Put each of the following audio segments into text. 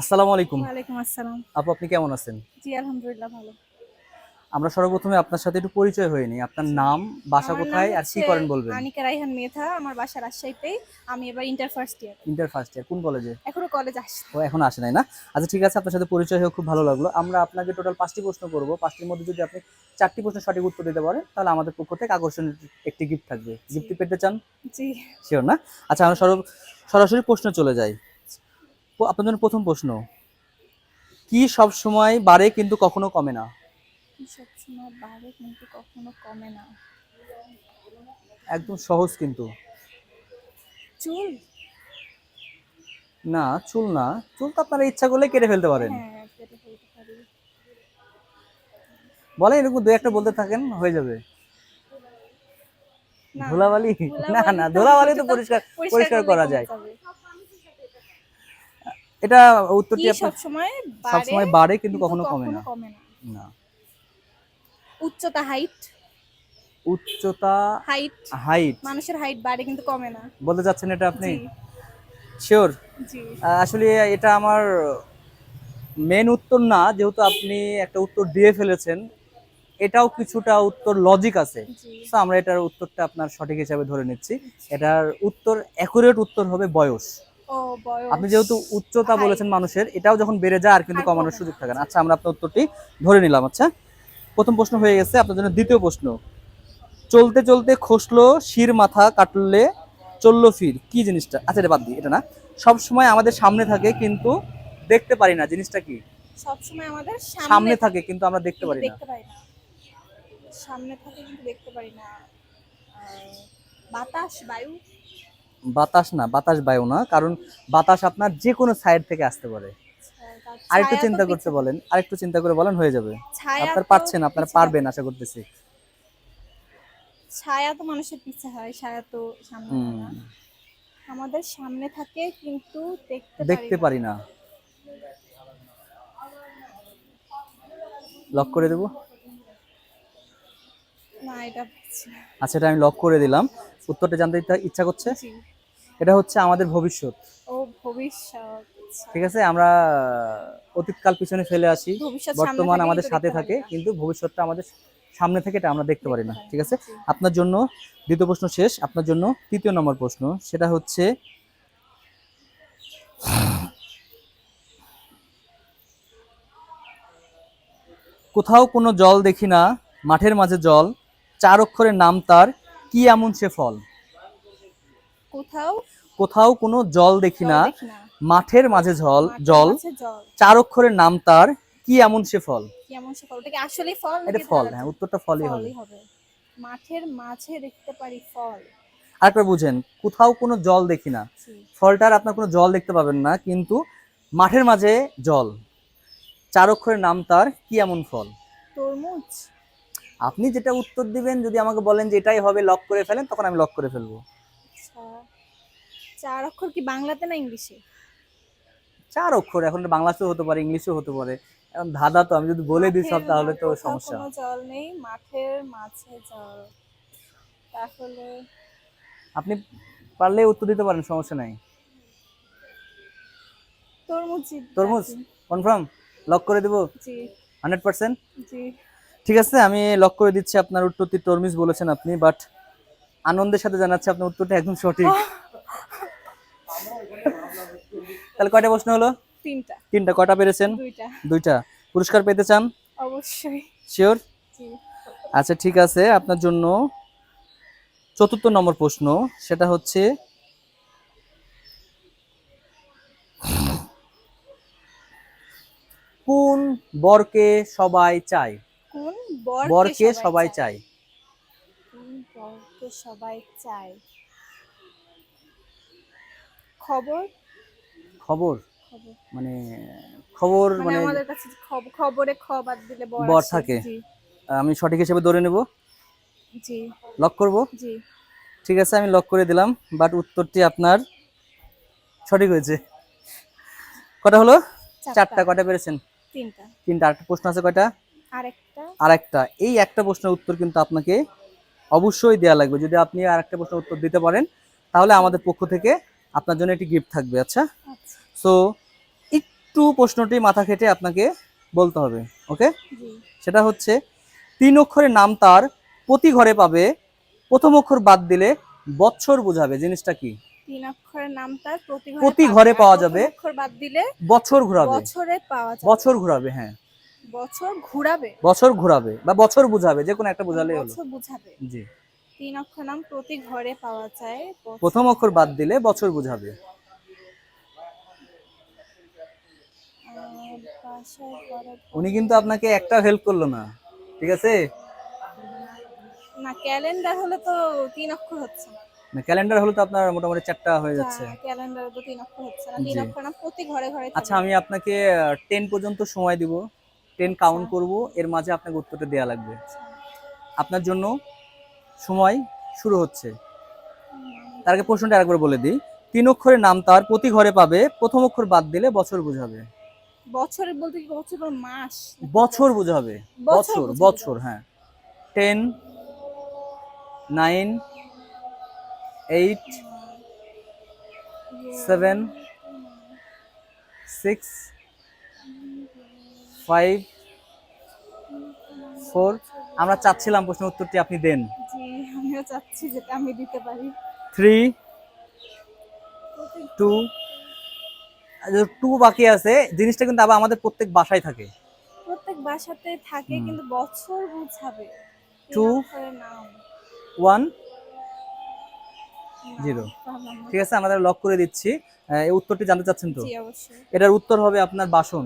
আসসালামু আলাইকুম। ওয়ালাইকুম আসসালাম। আপু আপনি কেমন আছেন? জি, আলহামদুলিল্লাহ ভালো। আমরা সর্বপ্রথমে আপনার সাথে একটু পরিচয় হয়ে নিই। আপনার জি। নাম, বাসা আমার নাম কোথায় আর কি হচ্ছে করেন বলবেন? আনিকা রাইহান মেধা। আমার বাসা রাজশাহীতেই। আমি এবার ইন্টার ফার্স্ট ইয়ারে। ইন্টার ফার্স্ট ইয়ার কোন কলেজে? এখনো কলেজ আসছি। ও এখনো আসে নাই না? আচ্ছা ঠিক আছে, আপনার সাথে পরিচয় হয়ে খুব ভালো লাগলো। আমরা আপনাকে টোটাল ৫ টি প্রশ্ন করব। ৫ টির মধ্যে যদি আপনি ৪ টি প্রশ্নের সঠিক উত্তর দিতে পারেন, তাহলে আমাদের পক্ষ থেকে আকর্ষণীয় একটি গিফট থাকবে। জি, গিফটটি পেতে চান? জি। শিওর না? আচ্ছা আমরা সরাসরি প্রশ্নে চলে যাই। আপনার জন্য ১ম প্রশ্ন, কি সবসময় বাড়ে কিন্তু কখনো কমে না? সবসময় বাড়ে কিন্তু কখনো কমে না। একদম সহজ কিন্তু। চুল? না, চুল না। চুল তো আপনারা ইচ্ছা করলে কেটে ফেলতে পারেন। হ্যাঁ, কেটে ফেলতে পারি। বলেন, এরকম ২-১ টা বলতে থাকেন, হয়ে যাবে। না, ধুলাবালি? না, ধুলাবালি না, তো ধুলাবালি তো ওটা তো পরিষ্কার পরিষ্কার পরিষ্কার করলেই করা কমে যায়। যাবে। এটা কি উত্তরটি আপনার সবসময় বাড়ে সবসময় বাড়ে কিন্তু কিন্তু কখনো কমে কখনো না। কমে না? না। উচ্চতা, হাইট? উচ্চতা, হাইট। হাইট মানুষের হাইট বাড়ে কিন্তু কমে না। বলতে চাচ্ছেন এটা আপনি? জি, শিওর? জি, আসলে এটা আমার মেন উত্তর না, যেহেতু আপনি একটা উত্তর দিয়ে ফেলেছেন। এটাও কিছুটা উত্তর লজিক আছে। জি। সো আমরা এটার উত্তরটা আপনার সঠিক হিসাবে ধরে নিচ্ছি। আচ্ছা। এটার উত্তর অ্যাকুরেট উত্তর হবে বয়স। ও আপনি বয়স, যেহেতু উচ্চতা হাইট বলেছেন মানুষের, এটাও যখন বেড়ে যায় আর কিন্তু আর কমানোর কমে না। সুযোগ থাকে না। জি। আচ্ছা আমরা আপনার উত্তরটি ধরে নিলাম। আচ্ছা, প্রথম প্রশ্ন হয়ে গেছে, আপনার জন্য দ্বিতীয় প্রশ্ন। চলতে চলতে খসলো শির মাথা কাটলে চললো ফির, কি জিনিসটা? আচ্ছা এটা বাদ দিই, এটা না। সব সময় আমাদের সামনে থাকে কিন্তু দেখতে পারি না, জিনিসটা কি? সবসময় আমাদের সামনে সামনে থাকে থাকে কিন্তু আমরা দেখতে কিন্তু পারি না। দেখতে পাই না। সামনে থাকে কিন্তু দেখতে পারি না। বাতাস, বায়ু? বাতাস না, বাতাস বায়ু না, কারণ বাতাস আপনার যে কোনো সাইড থেকে আসতে পারে। তার আরেকটু ছায়া তো চিন্তা করতে পিছনে। বলেন, আরেকটু চিন্তা করে বলেন, হয়ে যাবে। ছায়া আপনারা তো পারছেন, আপনারা পিছে পারবেন থাকে। আশা করতেছি। ছায়া তো মানুষের পিছে হয়, ছায়া তো সামনে হয় হুম, না। আমাদের সামনে থাকে কিন্তু দেখতে পারি দেখতে না। পারি না। লক করে দেবো? না, এটা বুঝছি না। আচ্ছা এটা আমি লক করে দিলাম। উত্তরটা জানতে ইচ্ছা করছে? জি। এটা হচ্ছে আমাদের ভবিষ্যৎ। ও ভবিষ্যৎ, আচ্ছা। ঠিক আছে, আমরা অতীতকাল পিছনে ফেলে আসি, ভবিষ্যৎ সামনে বর্তমান থাকে আমাদের কিন্তু সাথে দেখতে পারি থাকে, না। কিন্তু ভবিষ্যৎটা আমাদের সামনে থেকে, এটা আমরা দেখতে পারি দেখতে না। পারি ঠিক না। আছে, জি। আপনার জন্য দ্বিতীয় প্রশ্ন শেষ। আপনার জন্য তৃতীয় নম্বর প্রশ্ন, সেটা হচ্ছে কোথাও কোনো জল দেখি না, মাঠের মাঝে জল, ৪ অক্ষরের নাম তার, কি এমন সে ফল? কোথাও কোথাও কোনো জল দেখি জল না, দেখি না, মাঠের মাঝে মাঠের জল, মাঝে জল। ৪ অক্ষরের নাম তার, কি এমন সে ফল? কি এমন সে ফল? ওটা কি আসলেই ফল এটা নাকি ফল, ধাঁধাতে? হ্যাঁ, উত্তরটা ফলই হবে। ফলই হবে। মাঠের মাঝে দেখতে পারি ফল। আরেকবার বুঝেন, কোথাও কোনো জল দেখি না, জি। ফলটার আপনার কোনো জল দেখতে পাবেন না, কিন্তু মাঠের মাঝে জল, ৪ অক্ষরের নাম তার, কি এমন ফল? তরমুজ? আপনি যেটা উত্তর দিবেন, যদি আমাকে বলেন যে এটাই হবে, লক করে ফেলেন, তখন আমি লক করে ফেলবো। আচ্ছা। ৪ অক্ষর কি বাংলাতে না ইংলিশে? ৪ অক্ষর, এখন বাংলাতেও হতে পারে, ইংলিশেও হতে পারে। এখন ধাঁধা তো, আমি যদি বলে দিই সব, তাহলে তো কোথাও সমস্যা। কোনো জল নেই, মাঠের মাঝে জল। তাহলে আপনি পারলে উত্তর দিতে পারেন, সমস্যা নাই। তরমুজই তরমুজ? রাখি। কনফার্ম? লক করে দিব? জি, 100%? জি। ঠিক আছে, আমি লক করে দিচ্ছি। আপনার উত্তরটি তরমুজ বলেছেন আপনি, বাট আনন্দের সাথে জানাচ্ছি আপনার উত্তরটা একদম সঠিক। আহ! তাহলে কয়টা প্রশ্ন হলো? ৩ টা। ৩টা। কয়টা পেরেছেন? ২ টা। 2টা। পুরস্কার পেতে চান? অবশ্যই। শিওর? জি। আচ্ছা ঠিক আছে, আপনার জন্য চতুর্থ নম্বর প্রশ্ন, সেটা হচ্ছে কোন বরকে সবাই চায়? কোন বরকে বরকে সবাই সবাই চায়? চায়। কোন বরকে সবাই চায়? খবর? খবর? খবর। মানে খবর মানে মানে আমাদের কাছে খবরে খ বাদ দিলে বর বর আসে। থাকে। জি, আমি সঠিক হিসেবে ধরে নেব? জি, লক করব? জি। ঠিক আছে, আমি লক করে দিলাম, বাট উত্তরটি আপনার সঠিক হয়েছে। কটা হলো? ৪ টা। 4টা। কয়টা পেরেছেন? ৩ টা। 3টা। আরেকটা প্রশ্ন আছে, কয়টা? আরেকটা? আরেকটা। এই একটা প্রশ্নের উত্তর কিন্তু আপনাকে অবশ্যই দেয়া লাগবে। যদি আপনি আরেকটা প্রশ্নের উত্তর দিতে পারেন, তাহলে জি। আমাদের পক্ষ থেকে আপনার জন্য একটি গিফট থাকবে। আচ্ছা, আচ্ছা। সো একটু প্রশ্নটি মাথা খেটে আপনাকে বলতে হবে, ওকে? জি। সেটা হচ্ছে 3 অক্ষরের নাম তার প্রতি ঘরে পাবে, প্রথম অক্ষর বাদ দিলে বছর বোঝাবে, জিনিসটা কি? 3 অক্ষরের নাম তার প্রতি প্রতি ঘরে ঘরে পাবে, আর পাওয়া প্রথম যাবে, অক্ষর বাদ দিলে বছর ঘোরাবে। বছরে পাওয়া যাবে। বছর ঘোরাবে, হ্যাঁ। বছর ঘুরাবে, বছর ঘোরাবে বা বছর বোঝাবে, যে কোনো একটা বোঝালেই হলো। বছর বুঝাবে। জি। 3 অক্ষর নাম প্রতি ঘরে পাওয়া যায়, প্রথম বছর অক্ষর বাদ দিলে বছর বোঝাবে। বাসায় ঘরে উনি কিন্তু আপনাকে একটা হেল্প করলো না, ঠিক আছে? না, ক্যালেন্ডার হলে তো 3 অক্ষর হচ্ছে না। না, ক্যালেন্ডার হলে তো আপনার মোটামুটি 4টা হয়ে যাচ্ছে। ক্যালেন্ডারে তো 3 অক্ষর হচ্ছে না, 3 জি। অক্ষর নাম প্রতি ঘরে ঘরে আচ্ছা, থাকে। আমি আপনাকে 10 পর্যন্ত সময় দিব, 10 কাউন্ট করব, এর মাঝে আপনাকে উত্তরটা দেওয়া লাগবে। আপনার জন্য সময় শুরু হচ্ছে। তার আগে প্রশ্নটা আরেকবার বলে দিই। 3 অক্ষরের নাম তার প্রতি ঘরে পাবে, প্রথম অক্ষর বাদ দিলে বছর বোঝাবে। বছরের বলতে কি বছর বা মাস? বছর বোঝাবে, বছর বছর বোঝাবে। বছর, হ্যাঁ। 10, 9, 8, 7, 6, 5, 4। আমরা চাচ্ছিলাম প্রশ্নের উত্তরটি আপনি দেন। জি, আমিও চাচ্ছি যেটা আমি দিতে পারি। 3, 2, 2 বাকি আছে। জিনিসটা কিন্তু আবার আমাদের প্রত্যেক বাসায় থাকে। প্রত্যেক বাসাতে থাকে, কিন্তু বছর বুঝাবে। 2, 3 অক্ষরের নাম। 1, না, 0। পারলাম না। ঠিক আছে, আমাদের লক করে দিচ্ছি। এই উত্তরটি জানতে চাচ্ছেন তো? জি, অবশ্যই। এটার উত্তর হবে আপনার বাসন।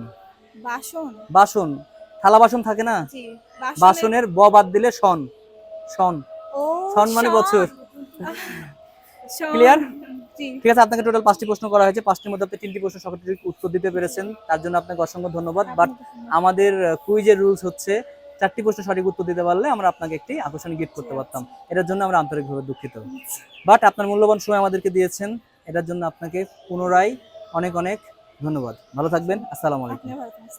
বাসন। বাসন, থালা বাসন থাকে না? জি, বাসনের। বাসনের ব বাদ দিলে সন। সন, ও, সন মানে বছর। শোন। ক্লিয়ার? জি। ঠিক আছে, আপনাকে টোটাল 5টি প্রশ্ন করা হয়েছে। 5টির মধ্যে আপনি 3টি প্রশ্ন সঠিক উত্তর দিতে পেরেছেন, তার জন্য আপনাকে অসংখ্য ধন্যবাদ। বাট আপনাকে ধন্যবাদ। আমাদের কুইজের রুলস হচ্ছে 4টি প্রশ্ন সঠিক উত্তর দিতে পারলে আমরা আপনাকে একটি আকর্ষণীয় গিফট করতে পারতাম। এটার জন্য আমরা আন্তরিকভাবে দুঃখিত। বাট আপনার মূল্যবান সময় আমাদেরকে দিয়েছেন, এটার জন্য আপনাকে পুনরায় অনেক অনেক ধন্যবাদ। ভালো থাকবেন। আসসালামু আলাইকুম। আপনিও ভালো থাকবেন।